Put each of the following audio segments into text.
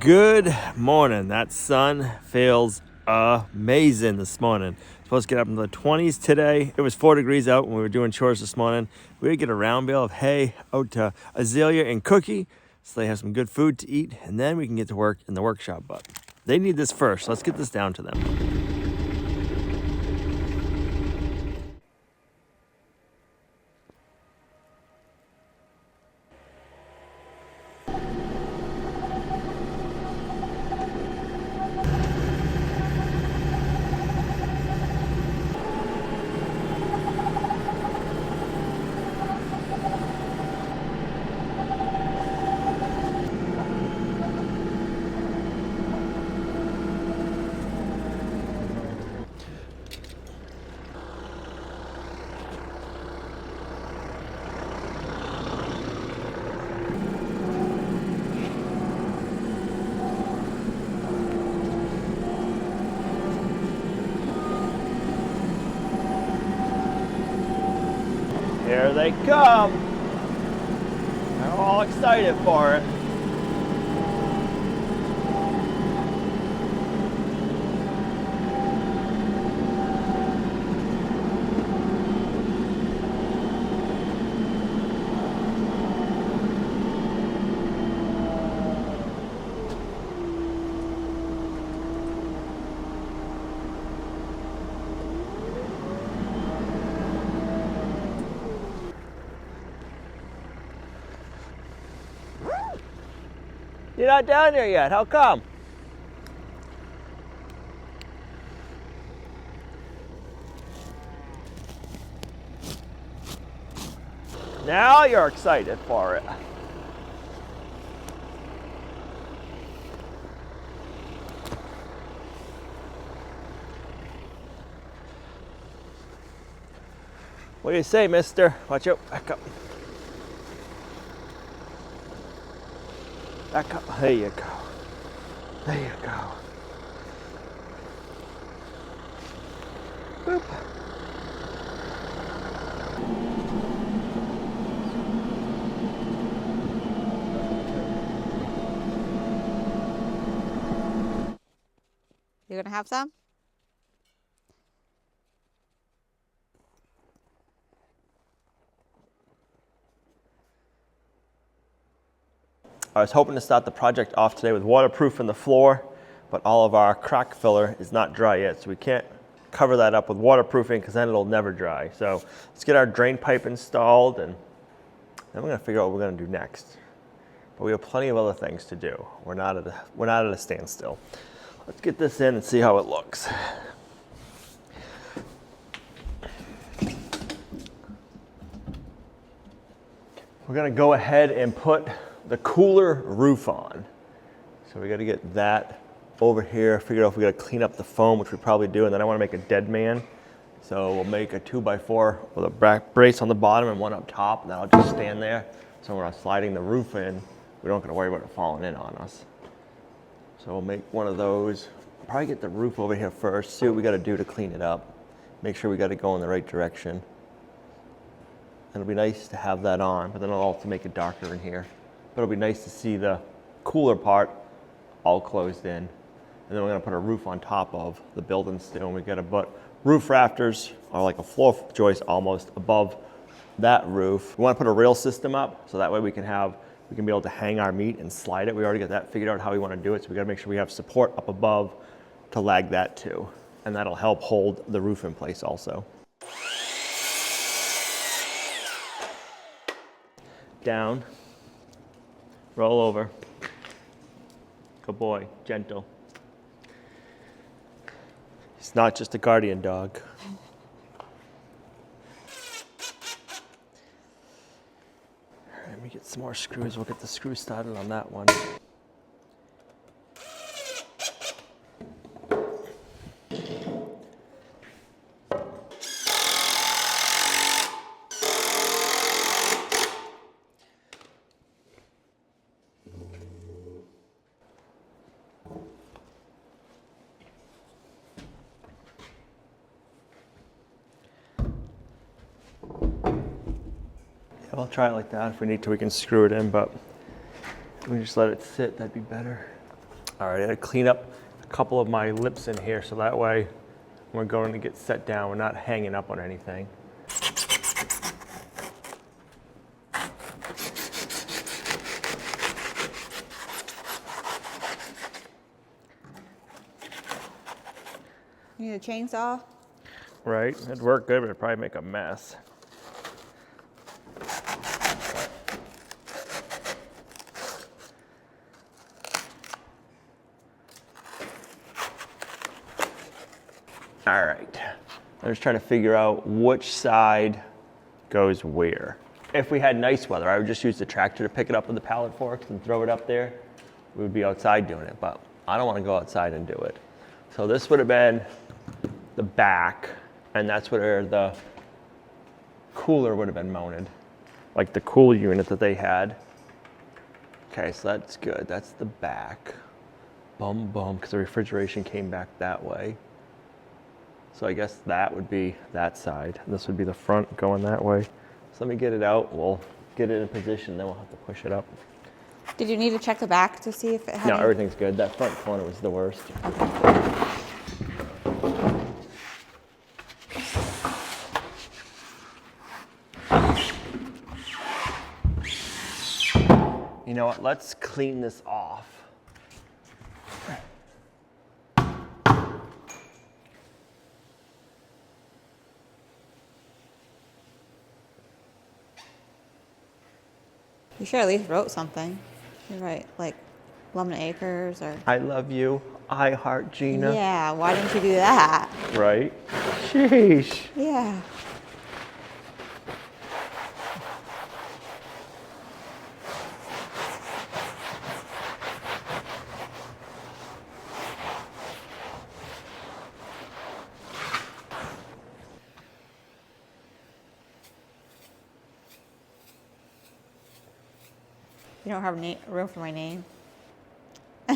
Good morning. That sun feels amazing this morning. Supposed to get up in the 20s today. It was 4 degrees out when we were doing chores this morning. We would get a round bale of hay out to Azalea and Cookie so they have some good food to eat, and then we can get to work in the workshop. But they need this first. Let's get this down to them. Here they come. They're all excited for it. You're not down there yet. How come? Now you're excited for it. What do you say, mister? Watch out. Back up. Back up. There you go. There you go. Boop. You're gonna have some? I was hoping to start the project off today with waterproofing the floor, but all of our crack filler is not dry yet, so we can't cover that up with waterproofing because then it'll never dry. So let's get our drain pipe installed, and then we're gonna figure out what we're gonna do next. But we have plenty of other things to do. We're not at a standstill. Let's get this in and see how it looks. We're gonna go ahead and put the cooler roof on. So we gotta get that over here, figure out if we gotta clean up the foam, which we probably do, and then I wanna make a dead man. So we'll make a 2x4 with a back brace on the bottom and one up top, and then I'll just stand there. So when I'm sliding the roof in, we don't gotta worry about it falling in on us. So we'll make one of those. Probably get the roof over here first, see what we gotta do to clean it up. Make sure we got it going the right direction. It'll be nice to have that on, but then I'll also make it darker in here. But it'll be nice to see the cooler part all closed in. And then we're gonna put a roof on top of the building still. And we gotta put roof rafters, or like a floor joist almost, above that roof. We wanna put a rail system up, so that way we can be able to hang our meat and slide it. We already got that figured out how we wanna do it, so we gotta make sure we have support up above to lag that too. And that'll help hold the roof in place also. Down. Roll over. Good boy, gentle. He's not just a guardian dog. All right, let me get some more screws. We'll get the screw started on that one. I'll try it like that. If we need to, we can screw it in, but we just let it sit, that'd be better. All right, I gotta clean up a couple of my lips in here so that way when we're going to get set down, we're not hanging up on anything. You need a chainsaw? Right, it'd work good, but it'd probably make a mess. All right, I'm just trying to figure out which side goes where. If we had nice weather, I would just use the tractor to pick it up with the pallet forks and throw it up there. We would be outside doing it, but I don't want to go outside and do it. So this would have been the back, and that's where the cooler would have been mounted, like the cool unit that they had. Okay, so that's good. That's the back. Bum, bum, because the refrigeration came back that way. So I guess that would be that side. This would be the front going that way. So let me get it out. We'll get it in position, then we'll have to push it up. Did you need to check the back to see if it had No, any... everything's good. That front corner was the worst. You know what? Let's clean this off. You should at least wrote something. You're right, like Lumnah Acres or... I love you. I heart Gina. Yeah, why didn't you do that? Right? Sheesh. Yeah. You don't have room for my name. I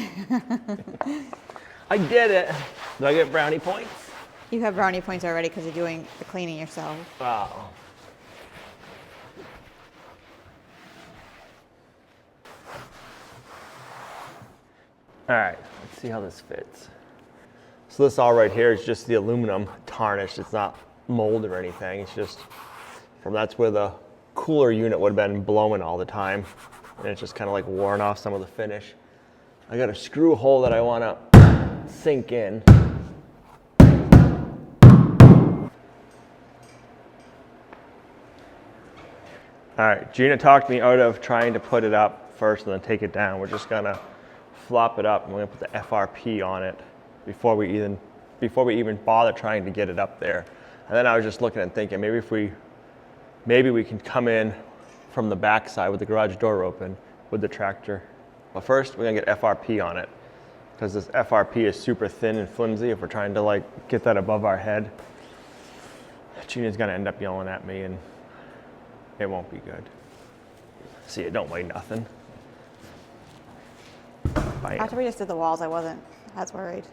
did it. Do I get brownie points? You have brownie points already because you're doing the cleaning yourself. Wow. All right, let's see how this fits. So this all right here is just the aluminum tarnished. It's not mold or anything. It's just from that's where the cooler unit would have been blowing all the time. And it's just kind of like worn off some of the finish. I got a screw hole that I want to sink in. All right, Gina talked me out of trying to put it up first and then take it down. We're just gonna flop it up and we're gonna put the FRP on it before we even bother trying to get it up there. And then I was just looking and thinking maybe we can come in from the back side with the garage door open with the tractor. But first, we're gonna get FRP on it because this FRP is super thin and flimsy if we're trying to like get that above our head. Gina's gonna end up yelling at me and it won't be good. See, it don't weigh nothing. Bam. After we just did the walls, I wasn't as worried.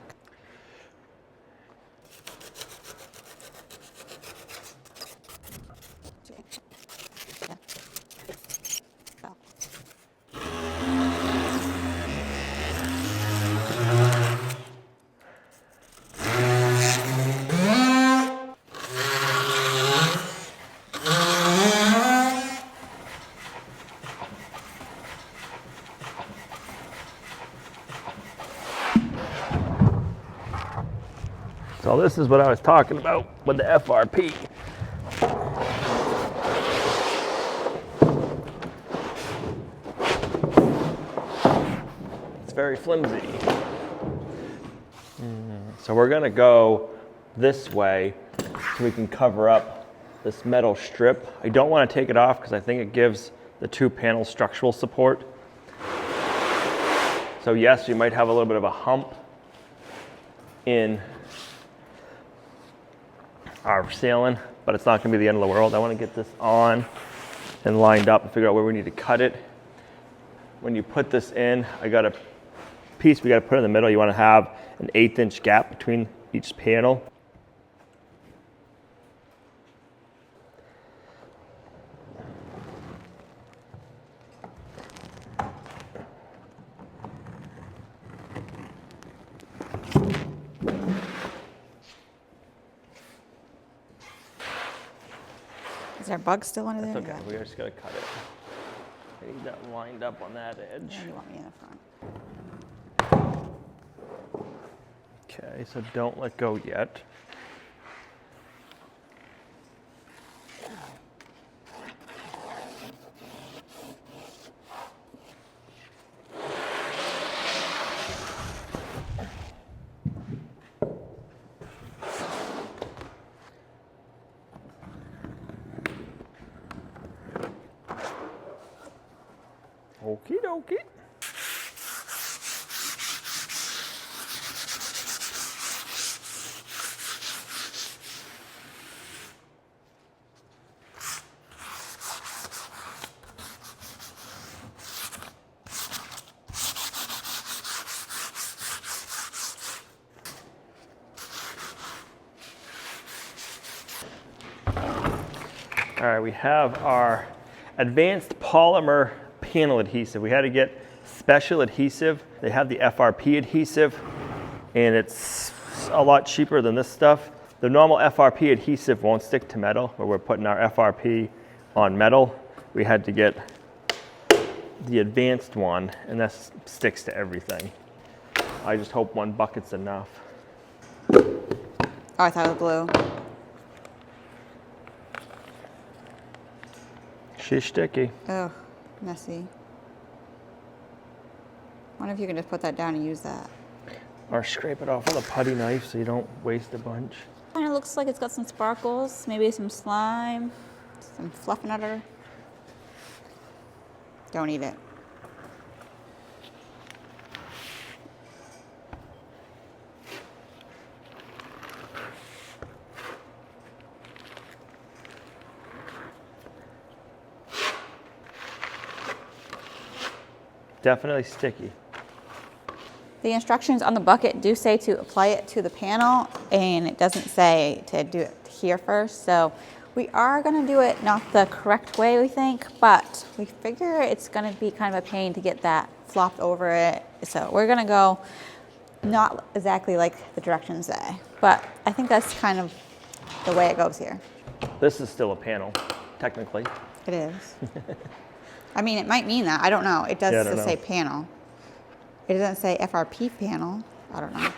So this is what I was talking about with the FRP. It's very flimsy. So we're gonna go this way so we can cover up this metal strip. I don't want to take it off because I think it gives the two panels structural support. So yes, we might have a little bit of a hump in our ceiling, but it's not gonna be the end of the world. I wanna get this on and lined up and figure out where we need to cut it. When you put this in, I got a piece we gotta put in the middle. You wanna have an 1/8 inch gap between each panel. Is there bugs still under That's there? okay, we just gotta cut it. I need that lined up on that edge. Yeah, you want me in the front. Okay, so don't let go yet. Okie dokie. All right, we have our advanced polymer panel adhesive. We had to get special adhesive. They have the FRP adhesive, and it's a lot cheaper than this stuff. The normal FRP adhesive won't stick to metal, but we're putting our FRP on metal. We had to get the advanced one, and that sticks to everything. I just hope one bucket's enough. Oh, I thought it was glue. She's sticky. Oh, messy. Wonder if you can just put that down and use that. Or scrape it off with a putty knife so you don't waste a bunch. Kind of looks like it's got some sparkles, maybe some slime, some fluffernutter. Don't eat it. Definitely sticky. The instructions on the bucket do say to apply it to the panel, and it doesn't say to do it here first. So we are gonna do it not the correct way, we think, but we figure it's gonna be kind of a pain to get that flopped over it. So we're gonna go not exactly like the directions say, but I think that's kind of the way it goes here. This is still a panel, technically. It is. I mean, it might mean that. I don't know. It does Yeah, I don't just say know. panel. It doesn't say FRP panel. I don't know.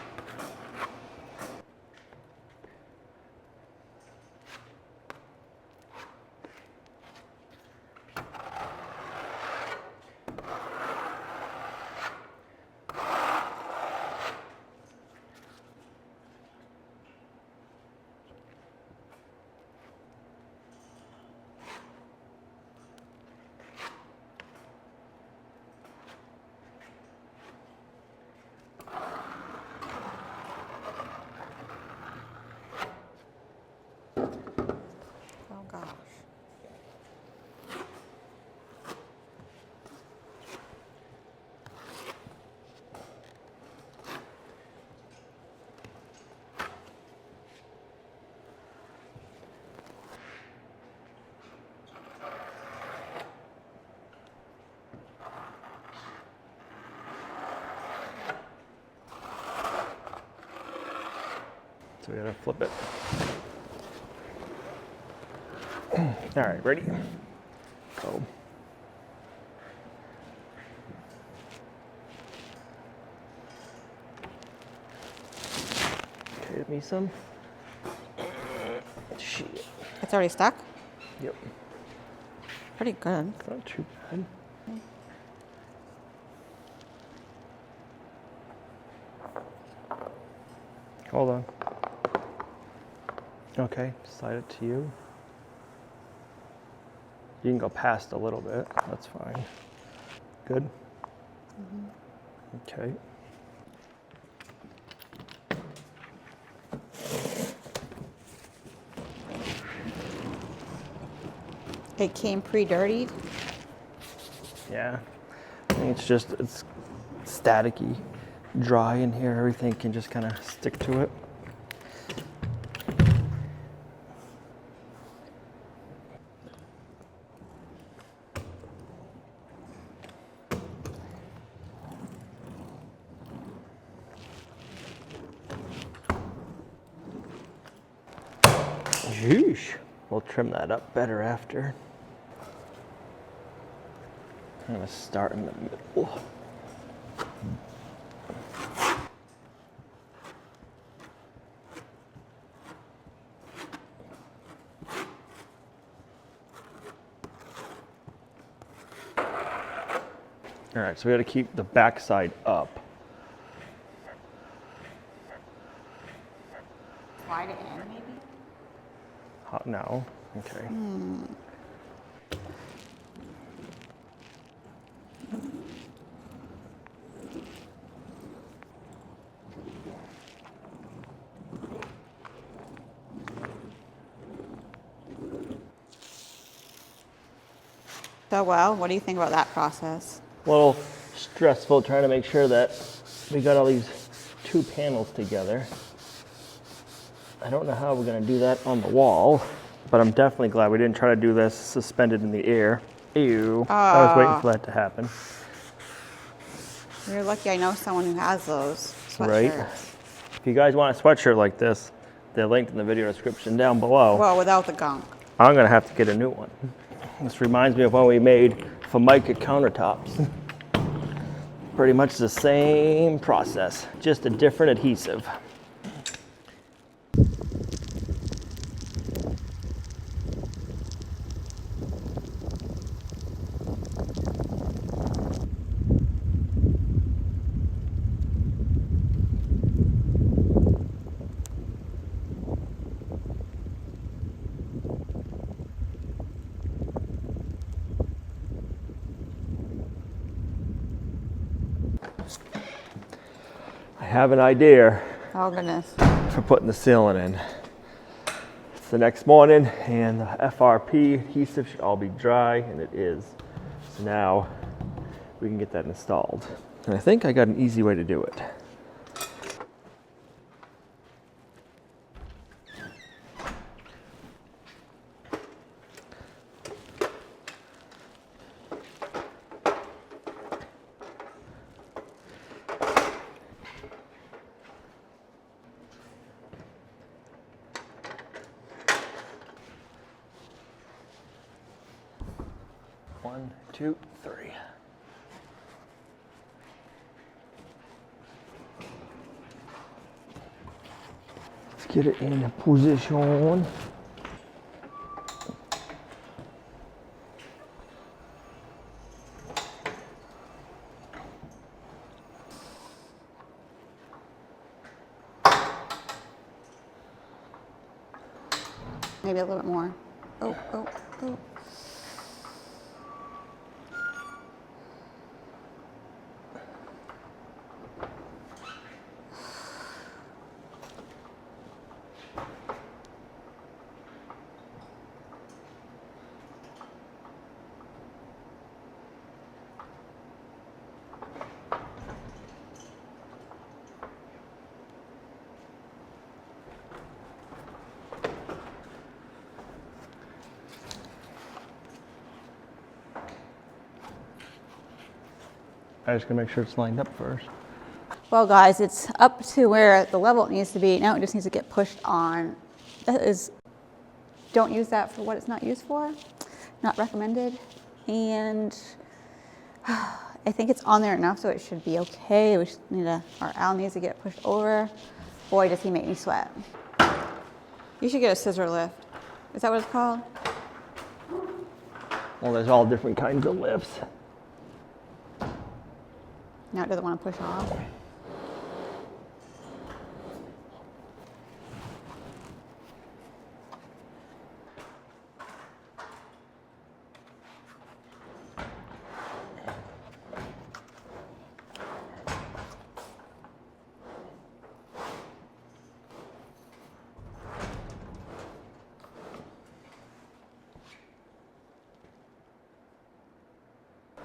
Oh gosh. So we gotta flip it. All right, ready? Go. Okay, give me some. Shit. It's already stuck? Yep, Pretty good. it's not too bad. Hold on. Okay, slide it to you. You can go past a little bit, that's fine. Good? Okay. It came pre-dirtied. Yeah, I think it's staticky, dry in here. Everything can just kind of stick to it. Yeesh. We'll trim that up better after. I'm gonna start in the middle. All right, so we got to keep the back side up. Slide it in, maybe? No, okay. So well, what do you think about that process? A little stressful trying to make sure that we got all these two panels together. I don't know how we're gonna do that on the wall, but I'm definitely glad we didn't try to do this suspended in the air. Ew, I was waiting for that to happen. You're lucky I know someone who has those sweatshirts. Right? If you guys want a sweatshirt like this, they're linked in the video description down below. Well, without the gunk. I'm gonna have to get a new one. This reminds me of when we made Formica countertops. Pretty much the same process, just a different adhesive. I have an idea Oh goodness. for putting the ceiling in. It's the next morning and the FRP adhesive should all be dry, and it is. So now we can get that installed. And I think I got an easy way to do it. One, two, three. Let's get it in position. Maybe a little bit more. Oh, oh, oh. I just gotta make sure it's lined up first. Well guys, it's up to where the level it needs to be. Now it just needs to get pushed on. That is, don't use that for what it's not used for. Not recommended. And I think it's on there enough so it should be okay. We just need our Al needs to get pushed over. Boy, does he make me sweat. You should get a scissor lift. Is that what it's called? Well, there's all different kinds of lifts. Now it doesn't want to push off.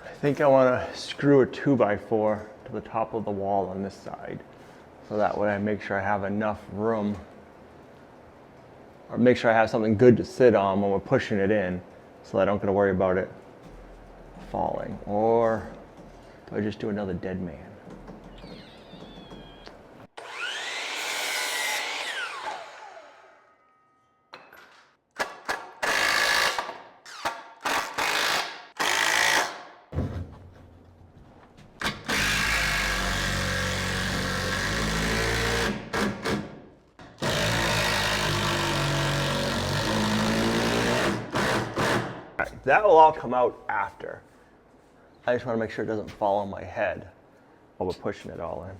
I think I want to screw a 2x4 to the top of the wall on this side. So that way I make sure I have enough room, or make sure I have something good to sit on when we're pushing it in, so that I don't have to worry about it falling. Or do I just do another dead man? That will all come out after. I just want to make sure it doesn't fall on my head while we're pushing it all in.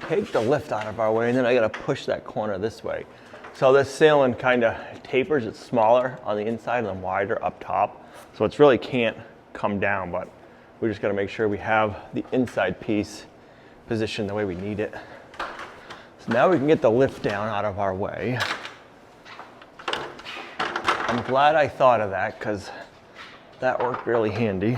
Take the lift out of our way, and then I got to push that corner this way. So this ceiling kind of tapers. It's smaller on the inside and then wider up top. So it's really can't come down, but we just got to make sure we have the inside piece positioned the way we need it. So now we can get the lift down out of our way. I'm glad I thought of that because that worked really handy.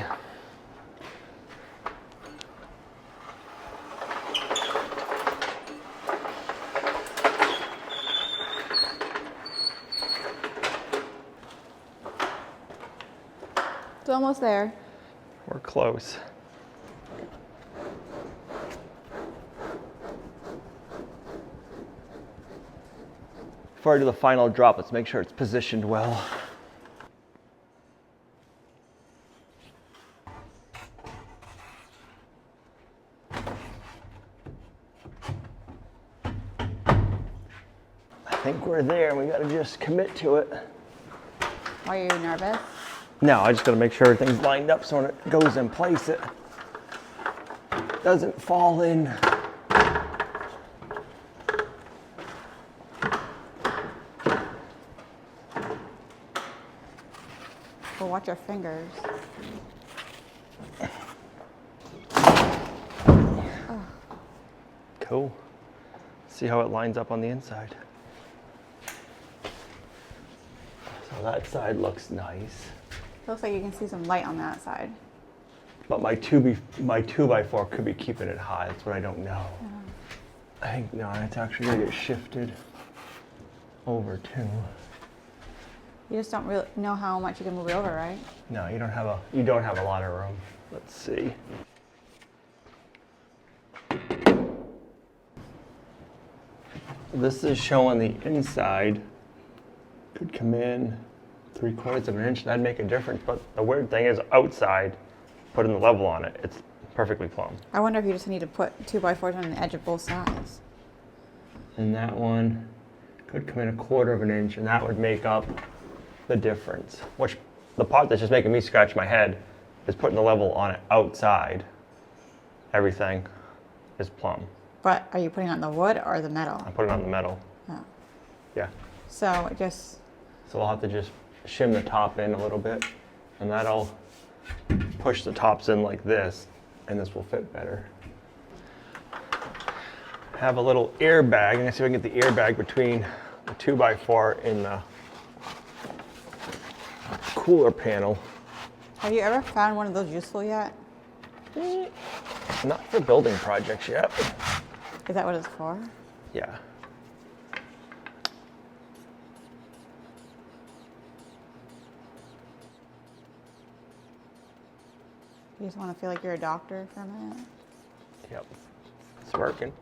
It's almost there. We're close. Before I do the final drop, let's make sure it's positioned well. I think we're there, and we gotta just commit to it. Are you nervous? No, I just gotta make sure everything's lined up so when it goes in place, it doesn't fall in. Well, watch your fingers. Cool. See how it lines up on the inside. So that side looks nice. Looks like you can see some light on that side. But my 2x4 could be keeping it high. That's what I don't know. I think, no, it's actually gonna get shifted over too. You just don't really know how much you can move it over, right? No, you don't have a lot of room. Let's see. This is showing the inside could come in 3/4 of an inch. That'd make a difference. But the weird thing is outside, putting the level on it, it's perfectly plumb. I wonder if you just need to put 2x4s on the edge of both sides. And that one could come in 1/4 of an inch, and that would make up the difference. Which the part that's just making me scratch my head is putting the level on it outside. Everything is plumb. But are you putting it on the wood or the metal? I put it on the metal. Oh. Yeah. So it just, So we'll have to just shim the top in a little bit, and that'll push the tops in like this, and this will fit better. Have a little airbag. I'm gonna see if I can get the airbag between the 2x4 and the cooler panel. have you ever found one of those useful yet? Not for building projects yet. Is that what it's for? Yeah. You just want to feel like you're a doctor for a minute? Yep. It's working.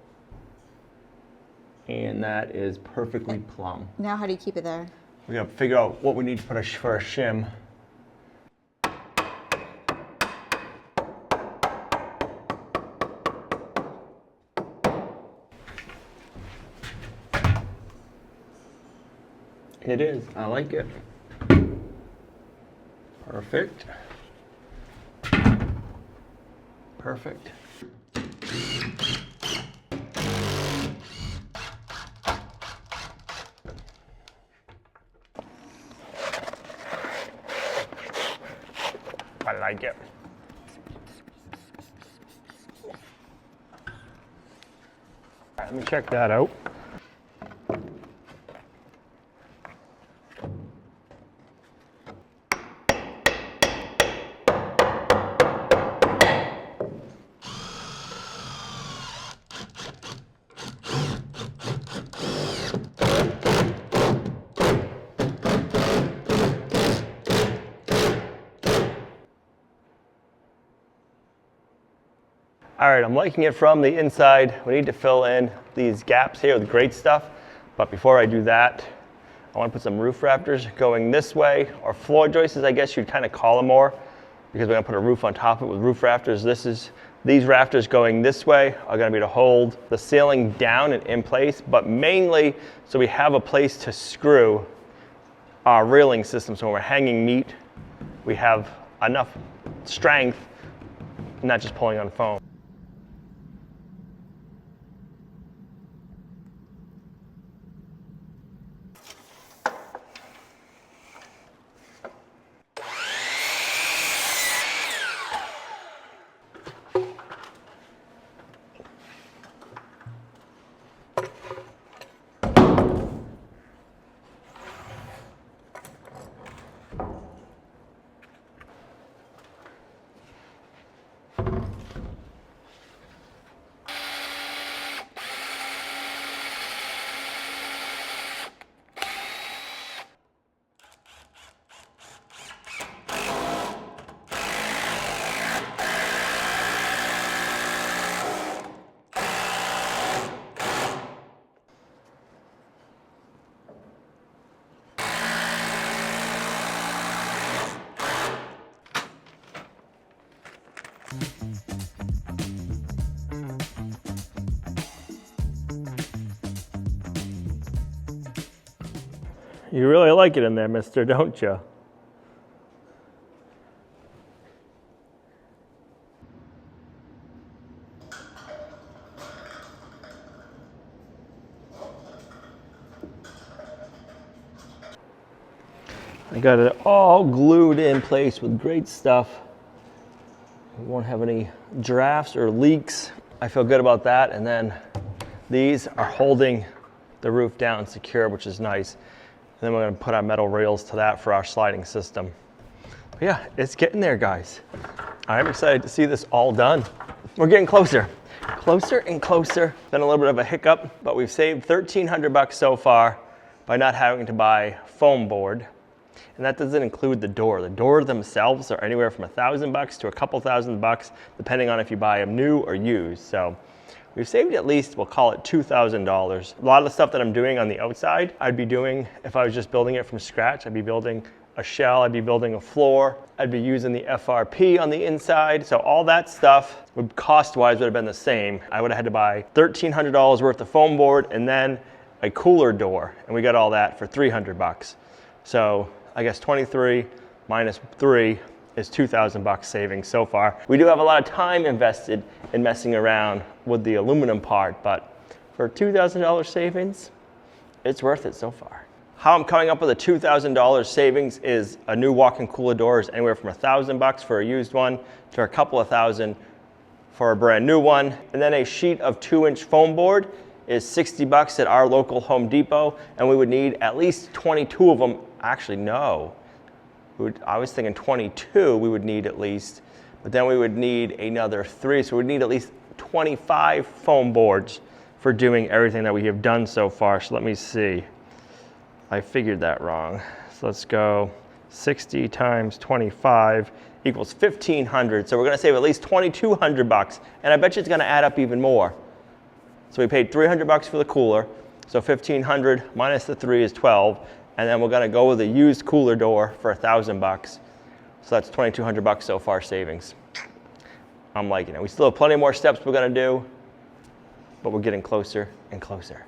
And that is perfectly plumb. Now how do you keep it there? We gotta figure out what we need to put for a shim. It is. I like it. Perfect. Perfect. I like it. All right, let me check that out. All right, I'm liking it from the inside. We need to fill in these gaps here with great stuff. But before I do that, I want to put some roof rafters going this way, or floor joists, I guess you'd kind of call them more, because we're going to put a roof on top of it with roof rafters. This is These rafters going this way are going to be to hold the ceiling down and in place, but mainly so we have a place to screw our railing system. So when we're hanging meat, we have enough strength, not just pulling on foam. You really like it in there, mister, don't you? I got it all glued in place with great stuff. We won't have any drafts or leaks. I feel good about that. And then these are holding the roof down secure, which is nice. And then we're gonna put our metal rails to that for our sliding system. But yeah, it's getting there, guys. I'm excited to see this all done. We're getting closer and closer. Been a little bit of a hiccup, but we've saved $1,300 so far by not having to buy foam board. And that doesn't include the door. The doors themselves are anywhere from $1,000 to a couple $1,000, depending on if you buy them new or used. So we've saved at least, we'll call it $2,000. A lot of the stuff that I'm doing on the outside, I'd be doing if I was just building it from scratch. I'd be building a shell, I'd be building a floor, I'd be using the FRP on the inside. So all that stuff would cost-wise would have been the same. I would have had to buy $1,300 worth of foam board and then a cooler door. And we got all that for $300. So I guess 23 minus 3 is $2,000 savings so far. We do have a lot of time invested in messing around with the aluminum part, but for $2,000 savings, it's worth it so far. How I'm coming up with a $2,000 savings is a new walk-in cooler door is anywhere from $1,000 for a used one to a couple of thousand for a brand new one. And then a sheet of 2-inch foam board is $60 at our local Home Depot, and we would need at least 22 of them. Actually, no. I was thinking 22 we would need at least, but then we would need another 3, so we'd need at least 25 foam boards for doing everything that we have done so far. So let me see. I figured that wrong. So let's go 60 times 25 equals 1,500. So we're gonna save at least $2,200, and I bet you it's gonna add up even more. So we paid $300 for the cooler, so 1,500 minus the 3 is 12, and then we're gonna go with a used cooler door for $1,000. So that's $2,200 so far savings. I'm liking it. We still have plenty more steps we're gonna do, but we're getting closer and closer.